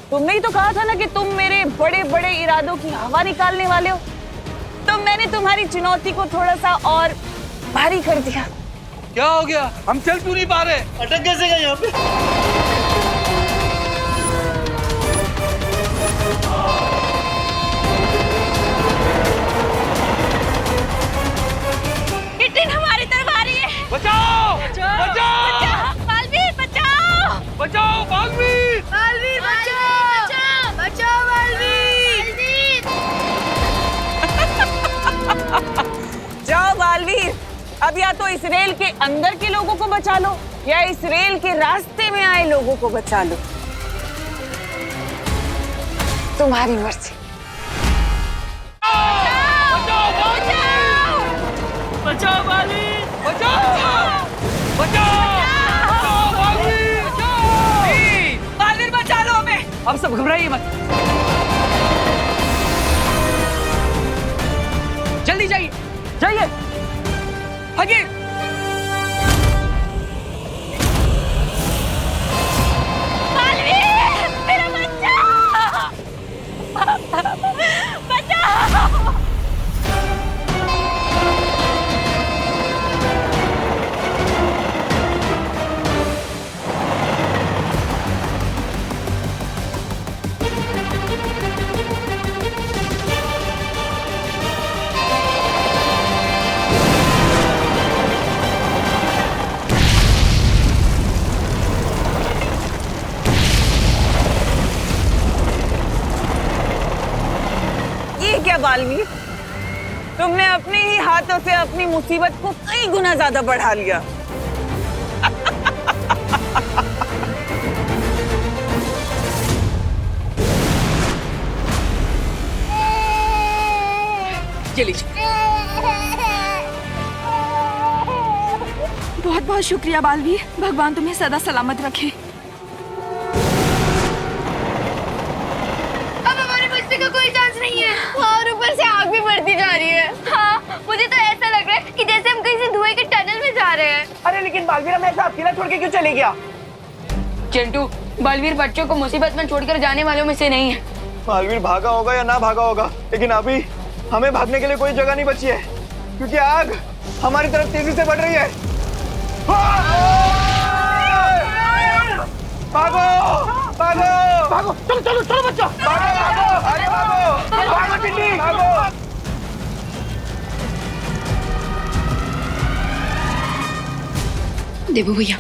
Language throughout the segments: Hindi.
तुमने ही तो कहा था ना कि तुम मेरे बड़े बड़े इरादों की हवा निकालने वाले हो, तो मैंने तुम्हारी चुनौती को थोड़ा सा और भारी कर दिया। क्या हो गया? हम चल क्यों नहीं पा रहे? अटक कैसे गए यहाँ पे? किटिन हमारी तरफ आ रही है। बचाओ! बचाओ! बचाओ! बालवीर बचाओ! बचाओ बालवीर! बालवीर बचाओ! बचाओ बालवीर! जाओ बालवीर, अब या तो इस रेल के अंदर के लोगों को बचा लो या इस रेल के रास्ते में आए लोगों को बचा लो। तुम्हारी मर्जी। बचाओ बालवीर! बचाओ! बचाओ बालवीर! बालवीर बचा लो हमें। अब सब घबराइए मत। जल्दी जाइए, जाइए, भागिए। बालवीर, मेरा बच्चा! बचाओ! क्या बालवीर, तुमने अपने ही हाथों से अपनी मुसीबत को कई गुना ज्यादा बढ़ा लिया। चलिए। बहुत बहुत शुक्रिया बालवीर, भगवान तुम्हें सदा सलामत रखे। का कोई चांस नहीं है और ऊपर से आग भी बढ़ती जा रही है। हाँ, मुझे तो ऐसा लग रहा है कि जैसे हम कहीं से धुएं के टनल में जा रहे हैं। अरे लेकिन बालवीर हमें ऐसा अकेला छोड़ के क्यों चले गया? चिंटू, बालवीर बच्चों को मुसीबत में छोड़कर जाने वालों में से नहीं है। बालवीर भागा होगा या ना भागा होगा, लेकिन अभी हमें भागने के लिए कोई जगह नहीं बची है क्योंकि आग हमारी तरफ तेजी से बढ़ रही है। भागो! भागो! भागो! चलो चलो चलो बच्चों! भागो! भागो! अरे भागो! भागो टिड्डी! भागो! देवू भैया,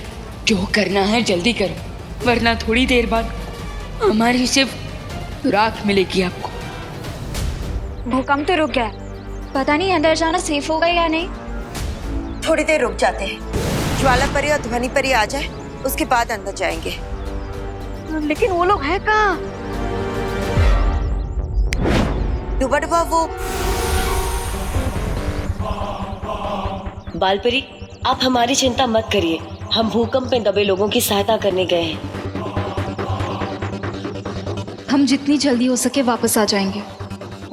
जो करना है जल्दी करो, वरना थोड़ी देर बाद हमारी सिर्फ राख मिलेगी आपको। भूकंप तो रुक गया, पता नहीं अंदर जाना सेफ होगा या नहीं। थोड़ी देर रुक जाते हैं, ज्वाला परी और ध्वनि परी आ जाए, उसके बाद अंदर जाएंगे। लेकिन वो लोग हैं कहाँ? डुबा डुबा वो। बालपरी, आप हमारी चिंता मत करिए, हम भूकंप में दबे लोगों की सहायता करने गए हैं। हम जितनी जल्दी हो सके वापस आ जाएंगे।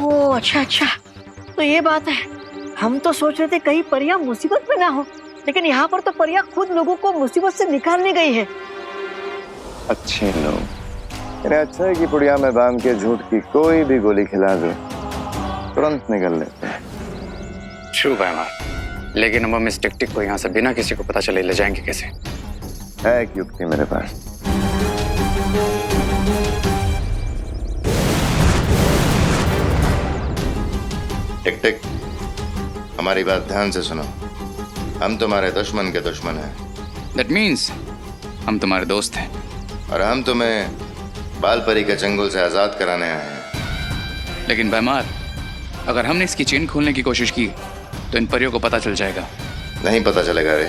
ओह अच्छा अच्छा, तो ये बात है। हम तो सोच रहे थे कहीं परियां मुसीबत में ना हो, लेकिन यहाँ पर तो परियां खुद लोगों को मुसीबत से निकालने गई है। अच्छे लोग। अरे अच्छा है कि पुड़िया में बांध के झूठ की कोई भी गोली खिला दो, तुरंत निकल लेते हैं। ट्रू भाई, लेकिन हम इस टिक को यहाँ से बिना किसी को पता चले ले जाएंगे कैसे? है एक युक्ति मेरे पास। टिक टिक, हमारी बात ध्यान से सुनो। हम तुम्हारे दुश्मन के दुश्मन हैं। That means हम तुम्हारे दोस्त हैं। और हम तुम्हें बालपरी के चंगुल से आजाद कराने आए हैं। लेकिन भैमार, अगर हमने इसकी चेन खोलने की कोशिश की तो इन परियों को पता चल जाएगा। नहीं पता चलेगा रे।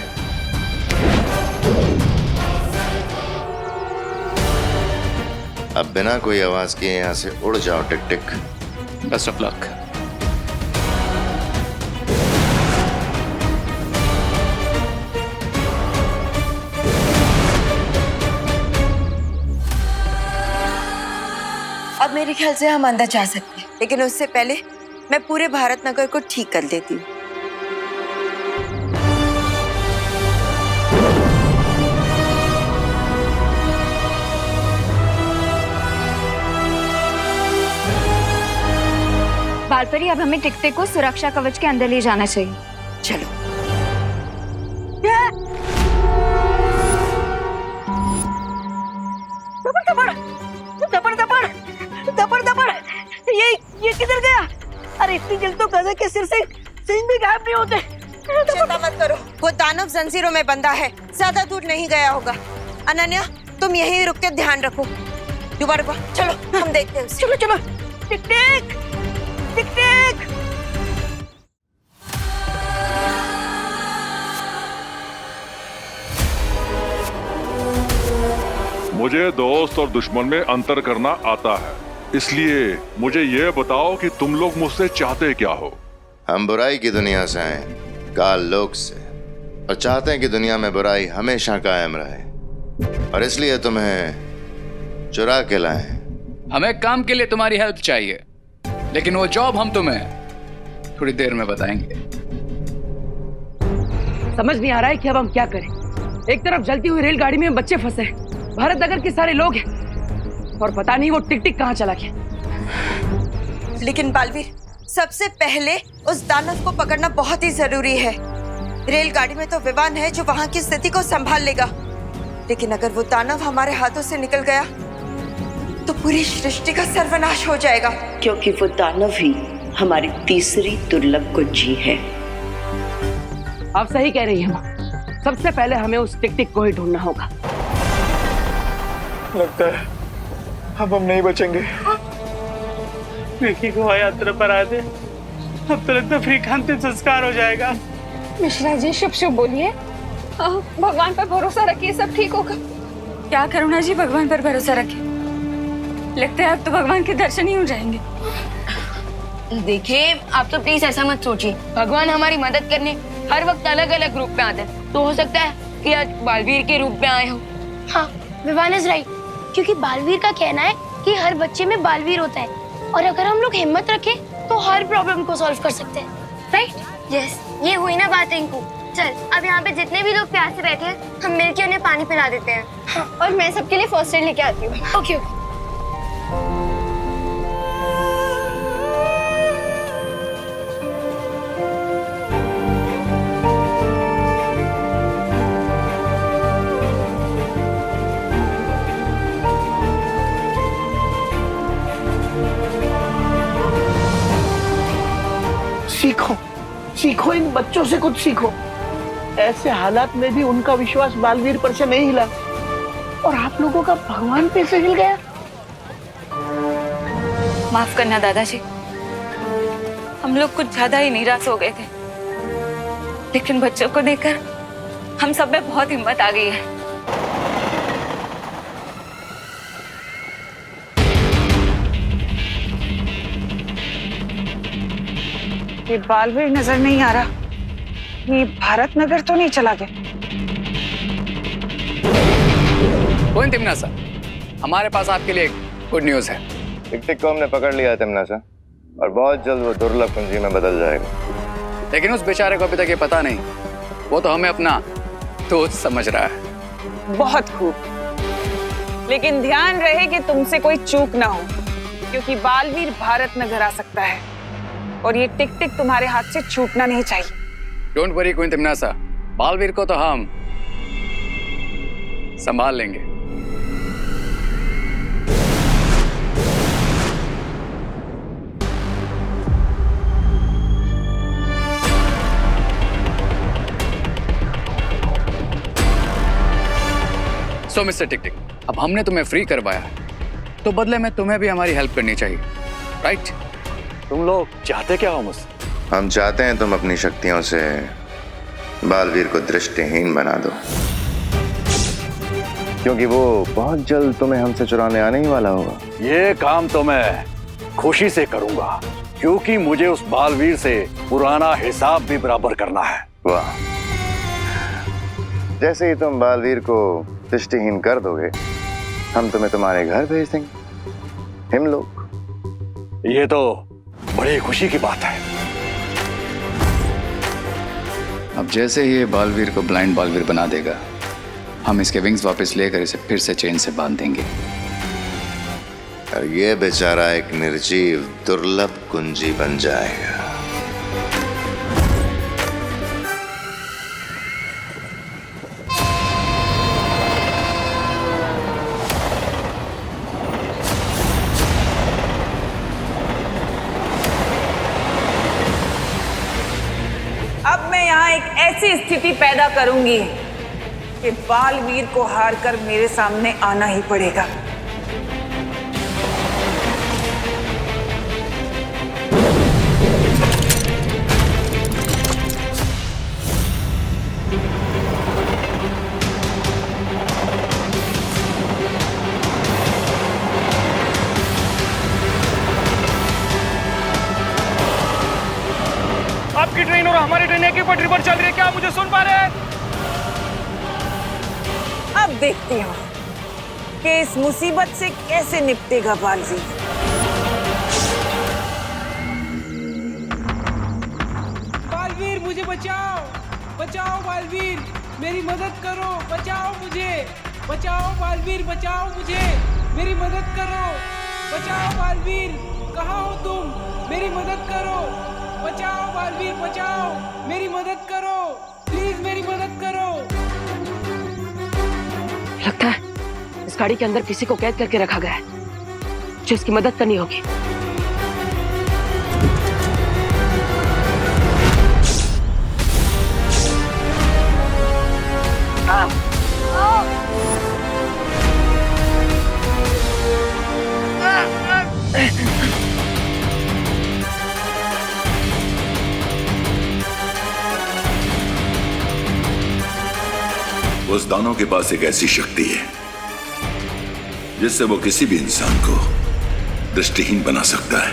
अब बिना कोई आवाज किए यहाँ से उड़ जाओ टिक टिक। Best of luck. मेरे ख्याल से हम अंदर जा सकते हैं, लेकिन उससे पहले मैं पूरे भारत नगर को ठीक कर देती हूँ। बालपरी, अब हमें टिकटे को सुरक्षा कवच के अंदर ले जाना चाहिए। चलो। दबड़ ये किधर गया? अरे इतनी जल्दी तो गधा के सिर से सिंह भी गायब नहीं होते। चिंता मत करो, वो दानव जंजीरों में बंधा है, ज्यादा दूर नहीं गया होगा। अनन्या, तुम यहीं रुक के ध्यान रखो। दोबारा चलो, हम देखते हैं उसे। चलो चलो। टिक टिक टिक टिक। मुझे दोस्त और दुश्मन में अंतर करना आता है, इसलिए मुझे ये बताओ कि तुम लोग मुझसे चाहते क्या हो? हम बुराई की दुनिया से आए, काल लोक से, और चाहते हैं कि दुनिया में बुराई हमेशा कायम रहे, और इसलिए तुम्हें चुरा के लाए। हमें काम के लिए तुम्हारी हेल्प चाहिए, लेकिन वो जॉब हम तुम्हें थोड़ी देर में बताएंगे। समझ नहीं आ रहा है कि अब हम क्या करें। एक तरफ जलती हुई रेलगाड़ी में बच्चे फंसे हैं, भारत नगर के सारे लोग हैं, और पता नहीं वो टिक टिक कहाँ चला गया। लेकिन बालवीर, सबसे पहले उस दानव को पकड़ना बहुत ही जरूरी है। रेलगाड़ी में तो विमान है जो वहां की स्थिति को संभाल लेगा, लेकिन अगर वो दानव हमारे हाथों से निकल गया तो पूरी सृष्टि का सर्वनाश हो जाएगा। क्योंकि वो दानव ही हमारी तीसरी दुर्लभ कुंजी है। आप सही कह रही हैं माँ, सबसे पहले हमें उस टिक टिक को ही ढूंढना होगा। लगता है अब हम नहीं बचेंगे। विकी को यात्रा पर आ दे, अब तो लगता फ्री अंतिम संस्कार हो जाएगा। मिश्रा जी, शुभ शुभ बोलिए। भगवान पर भरोसा रखिए, सब ठीक होगा। क्या करुणा जी, भगवान पर भरोसा रखिए। लगता है अब तो भगवान के दर्शन ही हो जाएंगे। देखिए, आप तो प्लीज ऐसा मत सोचिए। भगवान हमारी मदद करने हर वक्त अलग अलग रूप में आते हैं, तो हो सकता है कि आज बालवीर के रूप में आए हो। हाँ, विवान इज राइट, क्योंकि बालवीर का कहना है कि हर बच्चे में बालवीर होता है, और अगर हम लोग हिम्मत रखें तो हर प्रॉब्लम को सॉल्व कर सकते हैं। राइट? यस, ये हुई ना बात इनको। चल, अब यहाँ पे जितने भी लोग प्यासे बैठे हैं, हम मिलके उन्हें पानी पिला देते हैं। हाँ, और मैं सबके लिए फर्स्ट एड लेके आती हूँ। Okay okay. सीखो सीखो, इन बच्चों से कुछ सीखो। ऐसे हालात में भी उनका विश्वास बालवीर पर से नहीं हिला, और आप लोगों का भगवान पे से हिल गया। माफ करना दादाजी, हम लोग कुछ ज्यादा ही निराश हो गए थे, लेकिन बच्चों को देखकर हम सब में बहुत हिम्मत आ गई है। ये बालवीर नजर नहीं आ रहा, ये भारत नगर तो नहीं चला गया। कोई तिमनासा, हमारे पास आपके लिए गुड न्यूज है। टिक टिक को हमने पकड़ लिया है तिमनासा, और बहुत जल्द वो दुर्लभ कुंजी में बदल जाएगा। लेकिन उस बेचारे को अभी तक ये पता नहीं, वो तो हमें अपना दोस्त समझ रहा है। बहुत खूब, लेकिन ध्यान रहे कि तुमसे कोई चूक ना हो, क्योंकि बालवीर भारत नगर आ सकता है, और ये टिक टिक तुम्हारे हाथ से छूटना नहीं चाहिए। डोंट वरी क्वीन तिमनासा, बालवीर को तो हम संभाल लेंगे। सो मिस्टर टिक टिक, अब हमने तुम्हें फ्री करवाया, तो बदले में तुम्हें भी हमारी हेल्प करनी चाहिए, राइट? तुम लोग चाहते क्या हो मुझसे? हम चाहते हैं तुम अपनी शक्तियों से बालवीर को दृष्टिहीन बना दो, क्योंकि वो बहुत जल्द तुम्हें हमसे चुराने आने ही वाला होगा। ये काम तो मैं खुशी से करूंगा, क्योंकि मुझे उस बालवीर से पुराना हिसाब भी बराबर करना है। वाह, जैसे ही तुम बालवीर को दृष्टिहीन कर दोगे, हम तुम्हें तुम्हारे घर भेज देंगे। हिमलोक, ये तो बड़ी खुशी की बात है। अब जैसे ही ये बालवीर को ब्लाइंड बालवीर बना देगा, हम इसके विंग्स वापस लेकर इसे फिर से चेन से बांध देंगे। और ये बेचारा एक निर्जीव दुर्लभ कुंजी बन जाएगा। अब मैं यहाँ एक ऐसी स्थिति पैदा करूंगी कि बालवीर को हारकर मेरे सामने आना ही पड़ेगा। आपकी ट्रेन और हमारी ट्रेन एक ही पटरी पर चल रही है, क्या आप मुझे सुन पा रहे हैं? अब देखती हूँ कि इस मुसीबत से कैसे निपटेगा बालवीर। बालवीर मुझे बचाओ, बचाओ बालवीर, मेरी मदद करो, बचाओ मुझे, बचाओ बालवीर, बचाओ मुझे, मेरी मदद करो, बचाओ बालवीर, कहाँ हो तुम, मेरी मदद करो, बचाओ बालवीर, बचाओ, मेरी मदद करो, प्लीज मेरी मदद करो। लगता है इस गाड़ी के अंदर किसी को कैद करके रखा गया है, जो इसकी मदद करनी होगी। उस दानव के पास एक ऐसी शक्ति है जिससे वो किसी भी इंसान को दृष्टिहीन बना सकता है।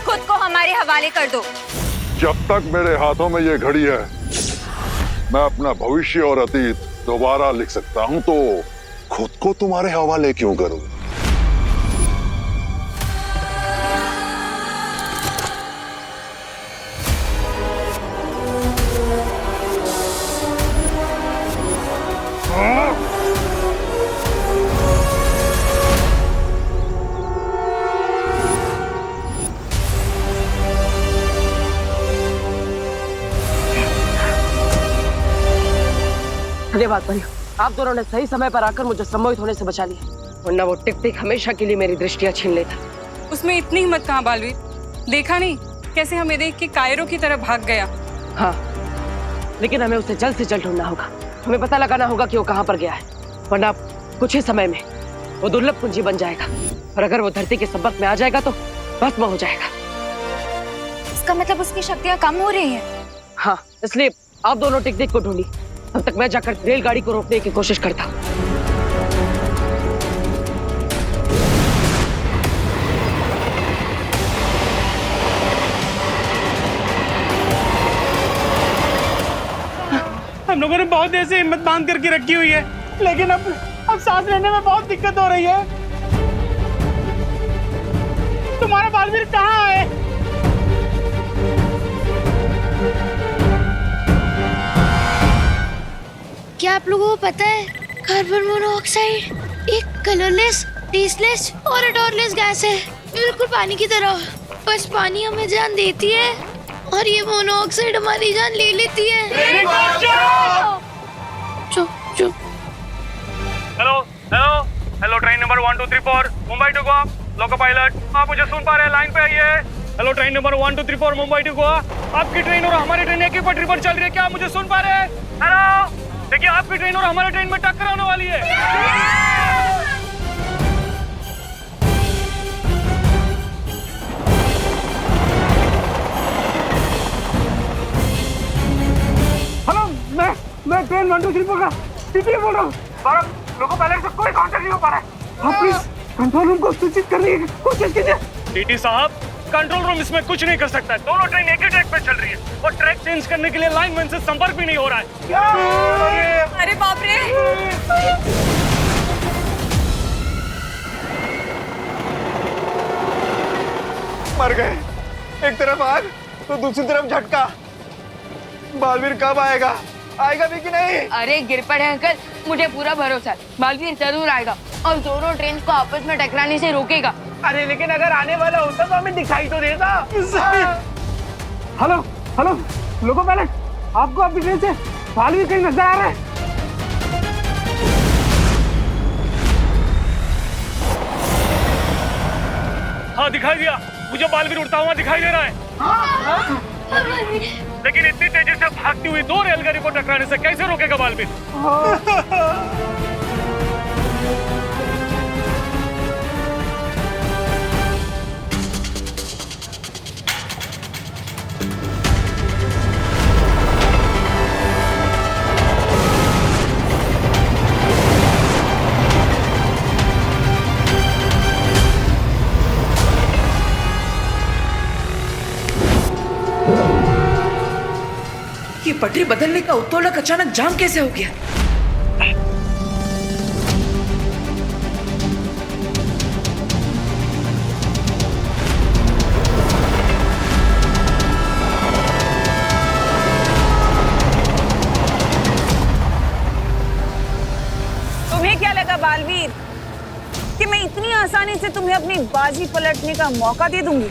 खुद को हमारे हवाले कर दो। जब तक मेरे हाथों में ये घड़ी है, मैं अपना भविष्य और अतीत दोबारा लिख सकता हूं, तो खुद को तुम्हारे हवाले क्यों करूं? धन्यवाद परियों, आप दोनों ने सही समय पर आकर मुझे सम्मोहित होने से बचा लिया, वरना वो टिक टिक हमेशा के लिए मेरी दृष्टियां छीन लेता। उसमें इतनी हिम्मत कहाँ बालवीर, देखा नहीं कैसे हमें देख के कायरों की तरह भाग गया। हाँ, लेकिन हमें उसे जल्द से जल्द ढूंढना होगा, हमें पता लगाना होगा कि वो कहाँ पर गया है, वरना कुछ ही समय में वो दुर्लभ कुंजी बन जाएगा, और अगर वो धरती के संपर्क में आ जाएगा तो भस्म हो जाएगा। इसका मतलब उसकी शक्तियाँ कम हो रही हैं। हाँ, इसलिए आप दोनों टिक टिक को ढूंढी, तब तक मैं जाकर रेलगाड़ी को रोकने की कोशिश करता हूँ। हम लोगों ने बहुत देर से हिम्मत बांध करके रखी हुई है, लेकिन अब सांस लेने में बहुत दिक्कत हो रही है। तुम्हारा बालवीर कहाँ है? क्या आप लोगों को पता है कार्बन मोनोऑक्साइड एक कलरलेस, टेस्टलेस और odorless गैस है, बिल्कुल पानी की तरह। बस पानी हमें जान देती है और ये मोनोऑक्साइड हमारी जान ले लेती है। चुप चुप। Hello hello hello, train number 1234 Mumbai to Goa, loco pilot, आप मुझे सुन पा रहे हैं? लाइन पे आइए। Hello, train number 1234 Mumbai to Goa, आपकी ट्रेन और हमारी ट्रेन एक ही पटरी पर चल रही है, क्या आप मुझे सुन पा रहे हैं? हेलो, देखिए आपकी ट्रेन और हमारी ट्रेन में टक्कर होने वाली है। हेलो, मैं ट्रेन 1234 का टीटी बोल रहा हूँ। लोको पायलट से कोई कांटेक्ट नहीं हो पा रहा है। आप प्लीज कंट्रोल रूम को सूचित करने की कोशिश कीजिए। टीटी साहब, कंट्रोल रूम इसमें कुछ नहीं कर सकता है। दोनों ट्रेन एक ही ट्रैक पे चल रही है और ट्रैक चेंज करने के लिए लाइनमैन से संपर्क भी नहीं हो रहा है। अरे बाप रे! मर गए। एक तरफ आग तो दूसरी तरफ झटका। बालवीर कब आएगा? आएगा भी कि नहीं? अरे गिर पड़े अंकल, मुझे पूरा भरोसा है, बालवीर जरूर आएगा और दोनों ट्रेन को आपस में टकराने से रोकेगा। अरे लेकिन अगर आने वाला होता तो हमें दिखाई तो देता। हेलो हेलो लोगो पायलट, आपको आपकी ट्रेन से बालवीर कहीं नजर आ रहा है? हाँ दिखाई दिया, मुझे बालवीर उड़ता हुआ दिखाई दे रहा है। लेकिन इतनी तेजी से भागती हुई दो रेलगाड़ी को टकराने से कैसे रोकेगा बालवीर? ये पटरी बदलने का उत्तोलक अचानक जाम कैसे हो गया? तुम्हें क्या लगा बालवीर कि मैं इतनी आसानी से तुम्हें अपनी बाजी पलटने का मौका दे दूंगी?